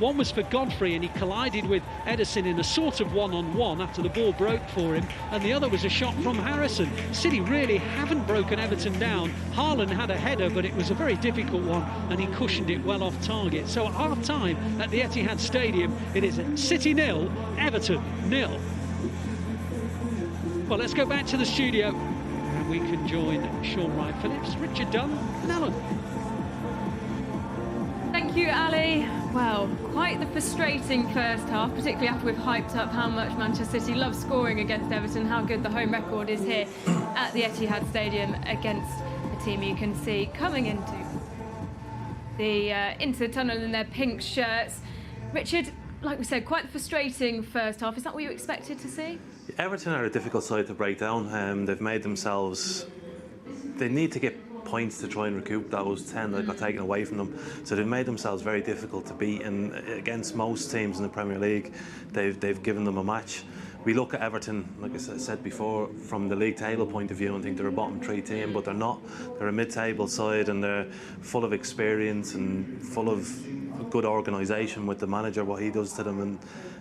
One was for Godfrey, and he collided with Ederson in a sort of one-on-one after the ball broke for him, and the other was a shot from Harrison. City really haven't broken Everton down. Haaland had a header, but it was a very difficult one, and he cushioned it well off target. So at half-time at the Etihad Stadium, it is City 0, Everton 0. Well, let's go back to the studio, and we can join Shaun, Wright-Phillips, Richard Dunne and Ellard. Thank you, Ellie. Well, quite the frustrating first half, particularly after we've hyped up how much Manchester City love scoring against Everton, how good the home record is here at the Etihad Stadium against a team you can see coming into the tunnel in their pink shirts. Richard, like we said, quite the frustrating first half. Is that what you expected to see? Everton are a difficult side to break down. They've made themselves... They need to get points to try and recoup those 10 that got taken away from them. So they've made themselves very difficult to beat, and against most teams in the Premier League, they've given them a match. We look at Everton, like I said before, from the league table point of view and think they're a bottom 3 team, but they're not. They're a mid-table side, and they're full of experience and full of good organisation with the manager, what he does to them. And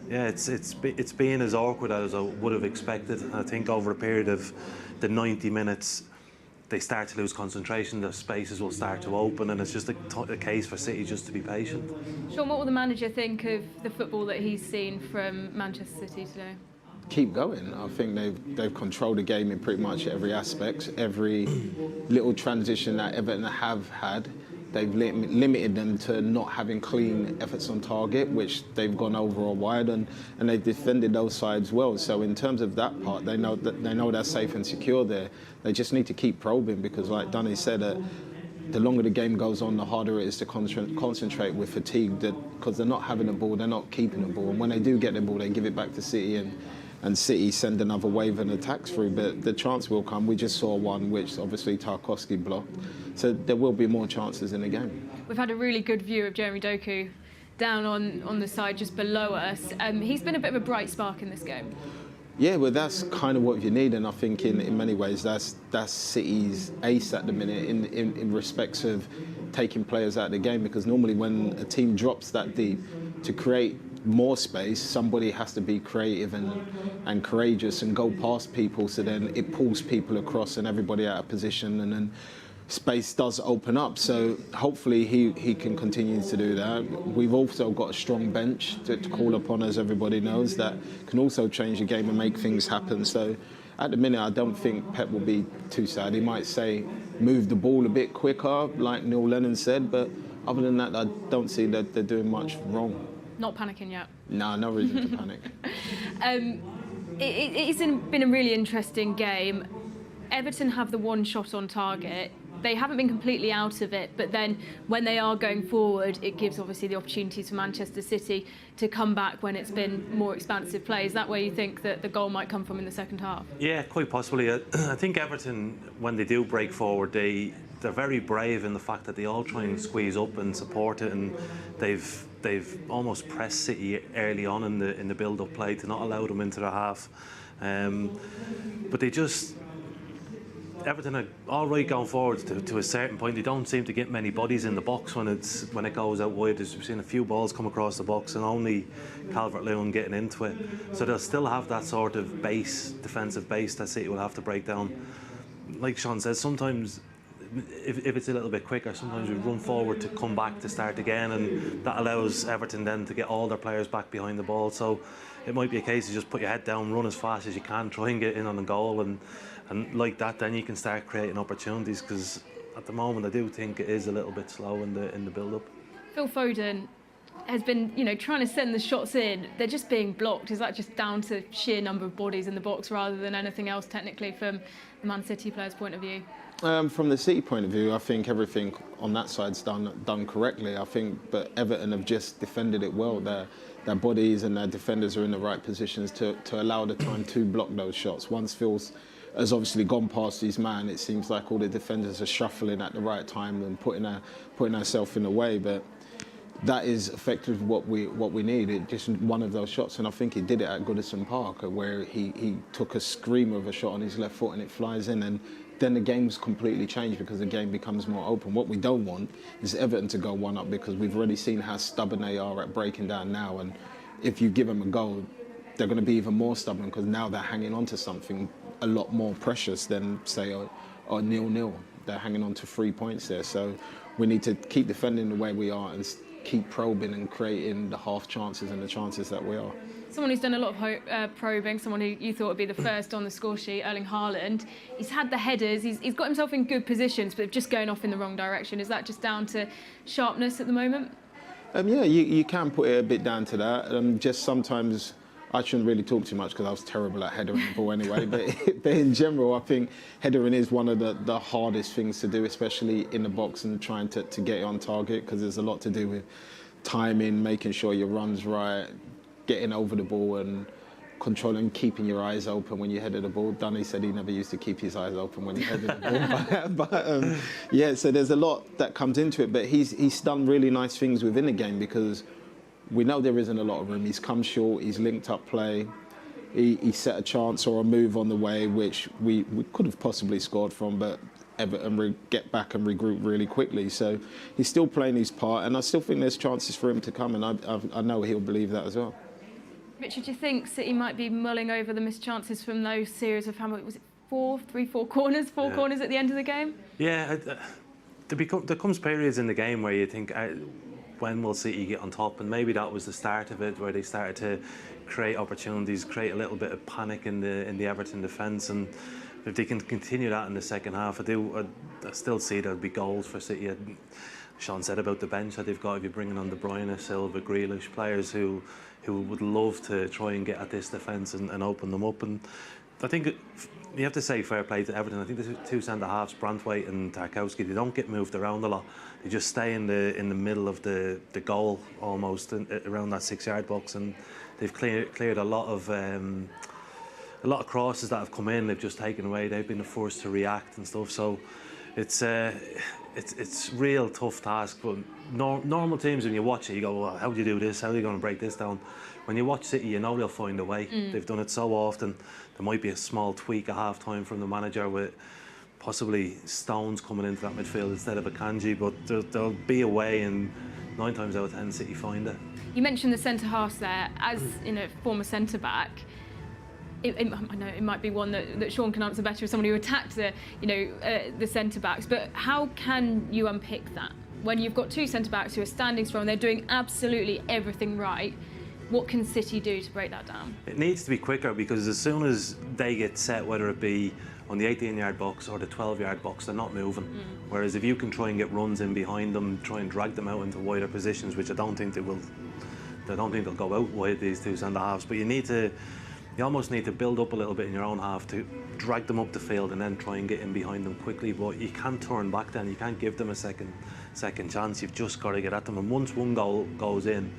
yeah, it's been as awkward as I would have expected. And I think over a period of the 90 minutes, they start to lose concentration, the spaces will start to open, and it's just a case for City just to be patient. Shaun, what will the manager think of the football that he's seen from Manchester City today? Keep going. I think they've controlled the game in pretty much every aspect. Every little transition that Everton have had, they've limited them to not having clean efforts on target, which they've gone over or wide, and they've defended those sides well. So in terms of that part, they know they're safe and secure there. They just need to keep probing, because like Dunne said, the longer the game goes on, the harder it is to concentrate with fatigue, because they're not having the ball, they're not keeping the ball. And when they do get the ball, they give it back to City, and City send another wave and attacks through. But the chance will come. We just saw one, which obviously Tarkowski blocked. So there will be more chances in the game. We've had a really good view of Jeremy Doku down on the side just below us. He's been a bit of a bright spark in this game. Yeah, well, that's kind of what you need, and I think in many ways that's City's ace at the minute in respects of taking players out of the game, because normally when a team drops that deep, to create more space, somebody has to be creative and courageous and go past people, so then it pulls people across and everybody out of position, and then space does open up. So hopefully he can continue to do that. We've also got a strong bench to call upon, as everybody knows, that can also change the game and make things happen. So at the minute, I don't think Pep will be too sad. He might say, move the ball a bit quicker, like Neil Lennon said, but other than that, I don't see that they're doing much wrong. Not panicking yet? No, no reason to panic. It's been a really interesting game. Everton have the one shot on target. They haven't been completely out of it, but then when they are going forward, it gives obviously the opportunity to Manchester City to come back when it's been more expansive play. Is that where you think that the goal might come from in the second half? Yeah, quite possibly. I think Everton, when they do break forward, they're very brave in the fact that they all try and squeeze up and support it, and they've almost pressed City early on in the build-up play to not allow them into the half. But they just... Everton are all right going forward to a certain point. They don't seem to get many bodies in the box when it goes out wide. We've seen a few balls come across the box and only Calvert-Lewin getting into it. So they'll still have that sort of defensive base that City will have to break down. Like Shaun says, sometimes if it's a little bit quicker, sometimes we run forward to come back to start again, and that allows Everton then to get all their players back behind the ball. So it might be a case of just put your head down, run as fast as you can, try and get in on the goal, and like that, then you can start creating opportunities, because at the moment I do think it is a little bit slow in the build-up. Phil Foden has been, trying to send the shots in. They're just being blocked. Is that just down to sheer number of bodies in the box rather than anything else technically from the Man City players' point of view? From the City point of view, I think everything on that side's done correctly. I think, but Everton have just defended it well. Their bodies and their defenders are in the right positions to allow the time to block those shots. Once Phil's has obviously gone past his man, it seems like all the defenders are shuffling at the right time and putting ourselves in the way. But that is effectively what we need. It just one of those shots, and I think he did it at Goodison Park, where he took a screamer of a shot on his left foot and it flies in, and then the game's completely changed because the game becomes more open. What we don't want is Everton to go one up because we've already seen how stubborn they are at breaking down now. And if you give them a goal, they're going to be even more stubborn because now they're hanging on to something a lot more precious than, say, a 0-0. They're hanging on to 3 points there. So we need to keep defending the way we are and keep probing and creating the half chances and the chances that we are. Someone who's done a lot of probing, someone who you thought would be the first on the score sheet, Erling Haaland. He's had the headers, he's got himself in good positions, but just going off in the wrong direction. Is that just down to sharpness at the moment? Yeah, you can put it a bit down to that. Just sometimes, I shouldn't really talk too much because I was terrible at headering the ball anyway, but in general, I think headering is one of the hardest things to do, especially in the box and trying to get it on target, because there's a lot to do with timing, making sure your run's right, getting over the ball and controlling, keeping your eyes open when you headed the ball. Dunne said he never used to keep his eyes open when he headed the ball. but yeah, so there's a lot that comes into it, but he's done really nice things within the game because we know there isn't a lot of room. He's come short, he's linked up play, he set a chance or a move on the way, which we could have possibly scored from, but Everton get back and regroup really quickly. So he's still playing his part, and I still think there's chances for him to come, and I know he'll believe that as well. Richard, do you think City might be mulling over the missed chances from those series of, was it four corners at the end of the game? Yeah, there comes periods in the game where you think, when will City get on top? And maybe that was the start of it, where they started to create opportunities, create a little bit of panic in the Everton defence. And if they can continue that in the second half, I still see there'll be goals for City. Shaun said about the bench that they've got. If you're bringing on Bruyne, Silva, Grealish, players who would love to try and get at this defence and open them up. And I think you have to say fair play to Everton. I think the two centre-halves, Branthwaite and Tarkowski, they don't get moved around a lot. They just stay in the middle of the goal almost, around that 6-yard box, and they've cleared a lot of crosses that have come in. They've just taken away. They've been forced to react and stuff. So it's real tough task. But normal teams, when you watch it, you go, well, how do you do this? How are you going to break this down? When you watch City, you know they'll find a way. They've done it so often. There might be a small tweak at half-time from the manager with possibly Stones coming into that midfield instead of Akanji, but there'll be a way, and 9 times out of 10 City find it. You mentioned the centre-halves there. As former centre-back, I know it might be one that Shaun can answer better as someone who attacked the centre-backs, but how can you unpick that? When you've got two centre-backs who are standing strong, they're doing absolutely everything right, what can City do to break that down? It needs to be quicker, because as soon as they get set, whether it be on the 18-yard box or the 12-yard box, they're not moving. Whereas if you can try and get runs in behind them, try and drag them out into wider positions, which I don't think they will. I don't think they'll go out wide, these two centre-halves, but you almost need to build up a little bit in your own half to drag them up the field and then try and get in behind them quickly. But you can't turn back then. You can't give them a second chance. You've just got to get at them. And once one goal goes in,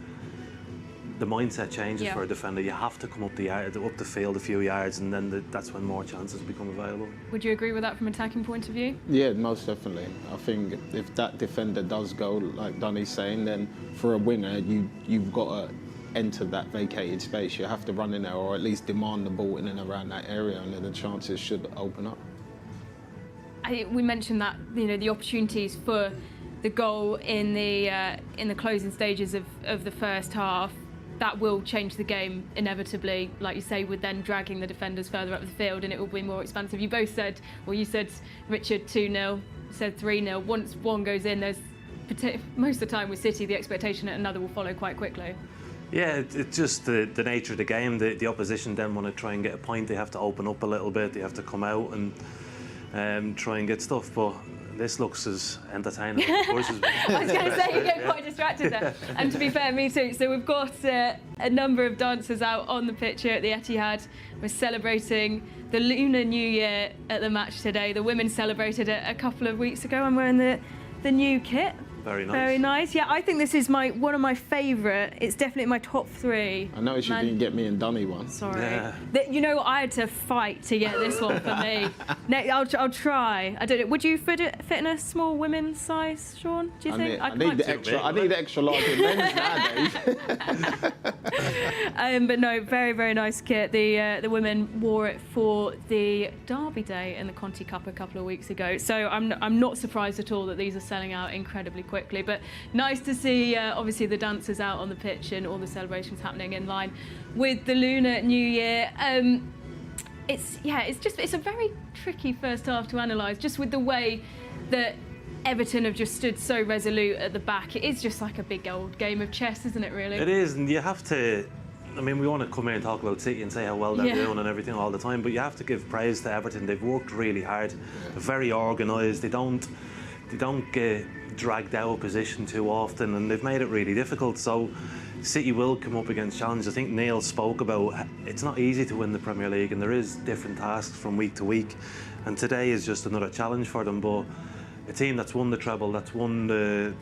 the mindset changes for a defender. You have to come up the field a few yards, and then that's when more chances become available. Would you agree with that from an attacking point of view? Yeah, most definitely. I think if that defender does go, like Dunne's saying, then for a winger, you've got to enter that vacated space. You have to run in there, or at least demand the ball in and around that area, and then the chances should open up. We mentioned that the opportunities for the goal in the closing stages of the first half, that will change the game inevitably, like you say, with then dragging the defenders further up the field, and it will be more expansive. You both said, well, you said, Richard, 2-0, said 3-0. Once one goes in, there's most of the time with City, the expectation that another will follow quite quickly. Yeah, it's just the nature of the game. The opposition then want to try and get a point. They have to open up a little bit. They have to come out and try and get stuff. But this looks as entertaining. Of course, I was going to say, you get quite distracted there. And to be fair, me too. So we've got a number of dancers out on the pitch here at the Etihad. We're celebrating the Lunar New Year at the match today. The women celebrated it a couple of weeks ago, and we're in the new kit. Very nice. Very nice. Yeah, I think this is one of my favourite. It's definitely my top 3. I noticed you didn't get me and Dunne one. Sorry. Yeah. I had to fight to get this one for me. I'll try. I don't know. Would you fit in a small women's size, Shaun? Do you think? I need the extra large in men's nowadays. But no, very, very nice kit. The women wore it for the Derby Day in the Conti Cup a couple of weeks ago. So I'm not surprised at all that these are selling out incredibly quickly. But nice to see, obviously, the dancers out on the pitch and all the celebrations happening in line with the Lunar New Year. It's a very tricky first half to analyse, just with the way that Everton have just stood so resolute at the back. It is just like a big old game of chess, isn't it, really? It is, and you have to... I mean, we want to come here and talk about City and say how well they're doing and everything all the time, but you have to give praise to Everton. They've worked really hard. They're very organised. They don't get dragged out of position too often, and they've made it really difficult. So City will come up against challenges. I think Neil spoke about it's not easy to win the Premier League, and there is different tasks from week to week, and today is just another challenge for them. But a team that's won the treble, that's won the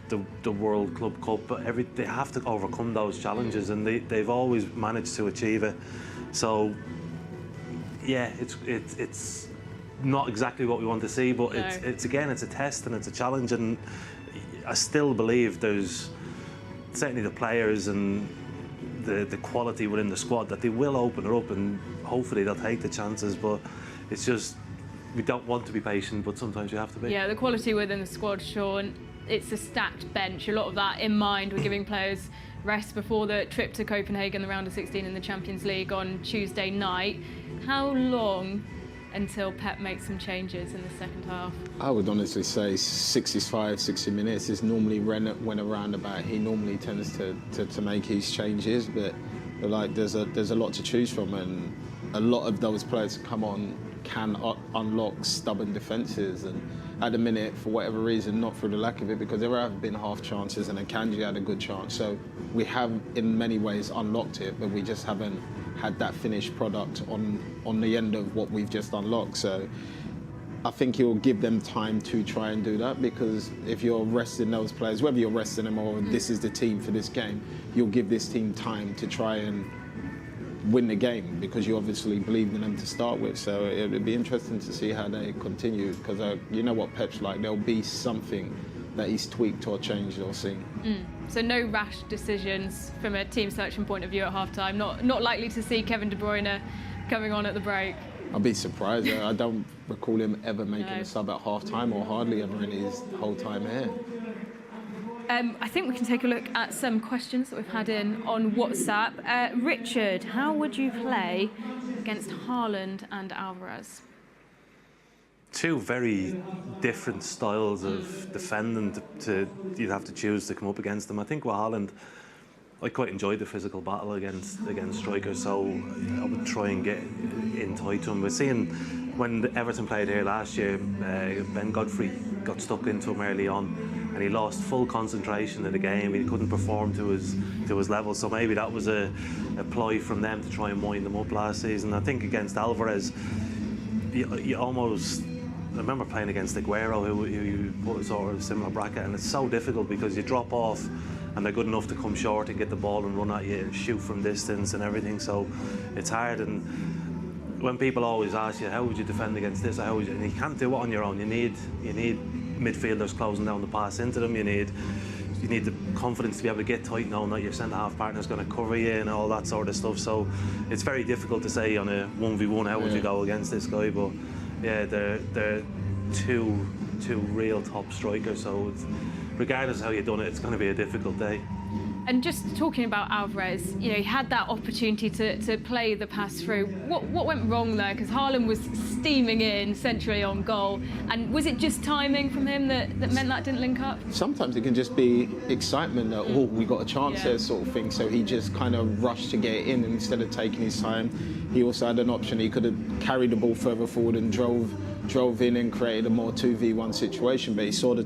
World Club Cup, they have to overcome those challenges, and they've always managed to achieve it. So yeah, it's not exactly what we want to see, but it's a test and it's a challenge, and I still believe there's certainly the players and the quality within the squad that they will open it up, and hopefully they'll take the chances. But it's just, we don't want to be patient, but sometimes you have to be. Yeah, the quality within the squad, Shaun, it's a stacked bench. A lot of that in mind. We're giving players rest before the trip to Copenhagen, the round of 16 in the Champions League on Tuesday night. How long until Pep makes some changes in the second half? I would honestly say 65, 60 minutes is normally when around about. He normally tends to make his changes, but like there's a lot to choose from, and a lot of those players come on can unlock stubborn defences, and at the minute, for whatever reason, not through the lack of it, because there have been half chances and Akanji had a good chance, so we have in many ways unlocked it, but we just haven't had that finished product on the end of what we've just unlocked. So I think you'll give them time to try and do that, because if you're resting those players, whether you're resting them or this is the team for this game, you'll give this team time to try and win the game, because you obviously believed in them to start with. So it'd be interesting to see how they continue, because you know what Pep's like, there'll be something that he's tweaked or changed or seen. So no rash decisions from a team selection point of view at half-time. Not likely to see Kevin De Bruyne coming on at the break. I'd be surprised. I don't recall him ever making a sub at half-time, or hardly ever in his whole time here. I think we can take a look at some questions that we've had in on WhatsApp. Richard, how would you play against Haaland and Alvarez? Two very different styles of defending you'd have to choose to come up against them. I think with Haaland, I quite enjoyed the physical battle against strikers, so I would try and get in tight to him. We're seeing when Everton played here last year, Ben Godfrey got stuck into him early on, and he lost full concentration of the game. He couldn't perform to his level, so maybe that was a ploy from them to try and wind them up last season. I think against Alvarez, you almost... I remember playing against Aguero, who you put a sort of similar bracket, and it's so difficult because you drop off and they're good enough to come short and get the ball and run at you and shoot from distance and everything, so it's hard. And when people always ask you, how would you defend against this, and you can't do it on your own. You need midfielders closing down the pass into them. You need the confidence to be able to get tight, knowing that your centre-half partner is going to cover you and all that sort of stuff. So it's very difficult to say on a 1v1 how would you go against this guy, but yeah, they're two real top strikers, so regardless of how you've done it, it's going to be a difficult day. And just talking about Alvarez, you know, he had that opportunity to play the pass through. What went wrong there? Because Haaland was steaming in centrally on goal, and was it just timing from him that meant that didn't link up? Sometimes it can just be excitement that, oh, we got a chance there sort of thing, so he just kind of rushed to get it in, and instead of taking his time, he also had an option. He could have carried the ball further forward and drove in and created a more 2v1 situation, but he saw the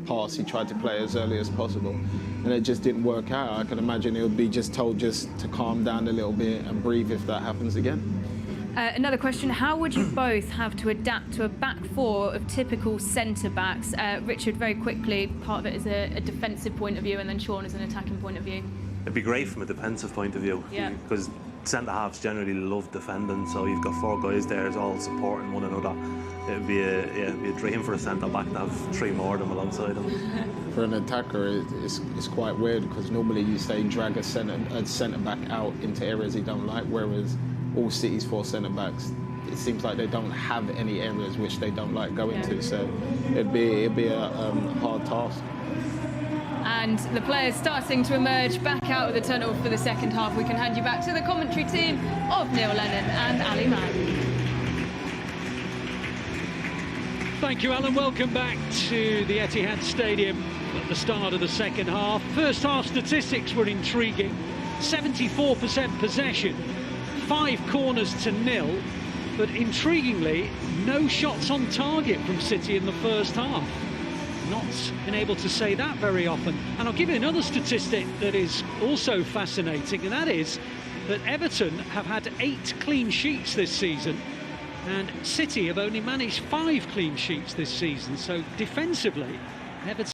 pass, he tried to play as early as possible, and it just didn't work out. I can imagine he'll be just told just to calm down a little bit and breathe if that happens again. Another question, how would you both have to adapt to a back four of typical centre-backs? Richard, very quickly, part of it is a defensive point of view, and then Shaun is an attacking point of view. it'd be great from a defensive point of view, because centre halves generally love defending. So you've got 4 guys there all supporting one another. It'd be a dream for a centre back to have 3 more of them alongside him. For an attacker, it's quite weird, because normally you say drag a centre back out into areas he don't like, whereas all City's 4 centre backs, it seems like they don't have any areas which they don't like going to. So it'd be a hard task. And the players starting to emerge back out of the tunnel for the second half. We can hand you back to the commentary team of Neil Lennon and Ali Mann. Thank you, Alan. Welcome back to the Etihad Stadium at the start of the second half. First half statistics were intriguing. 74% possession, 5 corners to 0, but intriguingly, no shots on target from City in the first half. Not been able to say that very often. And I'll give you another statistic that is also fascinating, and that is that Everton have had 8 clean sheets this season, and City have only managed 5 clean sheets this season. So defensively, Everton